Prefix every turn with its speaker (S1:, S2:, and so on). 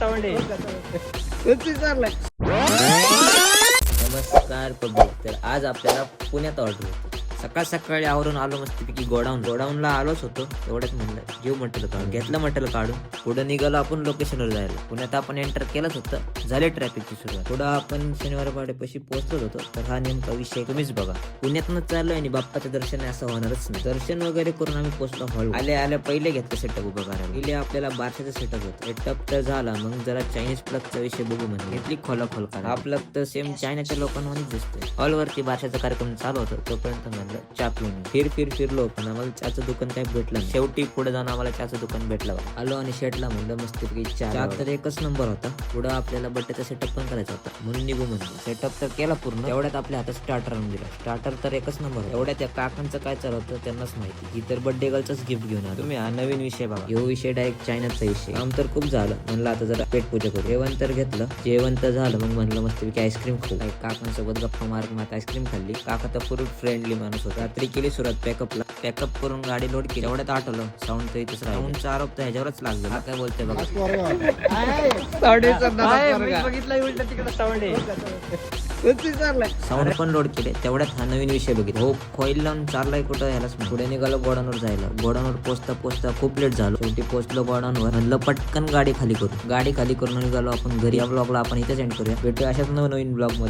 S1: Sound आहे.
S2: नमस्कार public. तर आज आपल्याला पुण्यात ऑर्डर होती. सकाळ सकाळी आवरून आलो मस्तपैकी गोडाऊनला आलोच होतो. एवढ्यात म्हणलं जीव मटेरियल काढून घेतलं. मटेरियल काढून पुढे निघालो आपण लोकेशनवर जायला. पुण्यात आपण एंटर केलंच होतं. झाले ट्रॅफिकची सुरुवात. पुढं आपण शनिवार पाड्यापाशी पोहोचलो होतो. तर हा नेमका विषय तुम्हीच बघा. पुण्यातनं चाललोय आणि बाप्पाचं दर्शन असं होणारच नाही. दर्शन वगैरे करून आम्ही पोहोचलो हॉल. आले पहिले घेतलं सेटअप उभं करायला. पहिले आपल्याला बारशाचं सेटअप होतं. सेटअप तर झाला. मग जरा चायनीज प्लगचा विषय बघू म्हणजे घेतली खोल करा. हा प्लग तर सेम चायनाच्या लोकांवानीच दिसतोय. हॉलवरती बारशाचा कार्यक्रम चालू होता. तोपर्यंत म्हणलं चा पिऊन फिरलो पण आम्हाला चहाचं दुकान काही भेटलं नाही. शेवटी पुढे जाऊन आम्हाला चहाचं दुकान भेटलं. आलो आणि शेटला म्हणलं मस्तपैकी चहा तर एकच नंबर होता. पुढे आपल्याला बड्डेचा सेटअप पण करायचा होता म्हणून निघू म्हणजे. सेटअप तर केला पूर्ण. एवढ्यात आपल्या हातात स्टार्टर आणून दिला. स्टार्टर तर एकच नंबर. एवढ्या त्या काकांचं काय चालू होतं त्यांनाच माहिती. ही तर बड्डे गर्लच गिफ्ट घेऊन आलो. तुम्ही हा नवीन विषय बघा. ह्यो विषय डायरेक्ट चायनाचा विषय. काम तर खूप झालं. म्हणलं आता जरा पेट पूजा करू. जेवण तर घेतलं. जेवण तर झालं. मग म्हणलं मस्तपैकी आईस्क्रीम खाऊ. काकांसोबत गप्पा मारत आईस्क्रीम खाल्ली. काका तर पूर्ण फ्रेंडली माणूस होता. रात्री केली सुरुवात पॅकअप करून गाडी लोड केली. एवढ्यात आठवलं साऊंड तर इथेच राहिलं. साऊंडचा आरोप तर ह्याच्यावरच लागला. हा काय बोलतोय बघा.
S1: बघितलं उलट तिकडे साऊंड आहे.
S2: साऊंड पण लोड केले. तेवढ्यात हा नवीन विषय बघितला. हो खोईल लावून चाललाय कुठं ह्यालाच पुढे निघालो गोडाऊनवर जायला. गोडाऊनवर पोचता खूप लेट झालो. शेवटी पोहोचलो गोडाऊनवर. म्हणलं पटकन गाडी खाली करून निघालो आपण घरी. या ब्लॉगला आपण इथेच एंड करूया. भेटूया अशाच नवीन ब्लॉग मध्ये.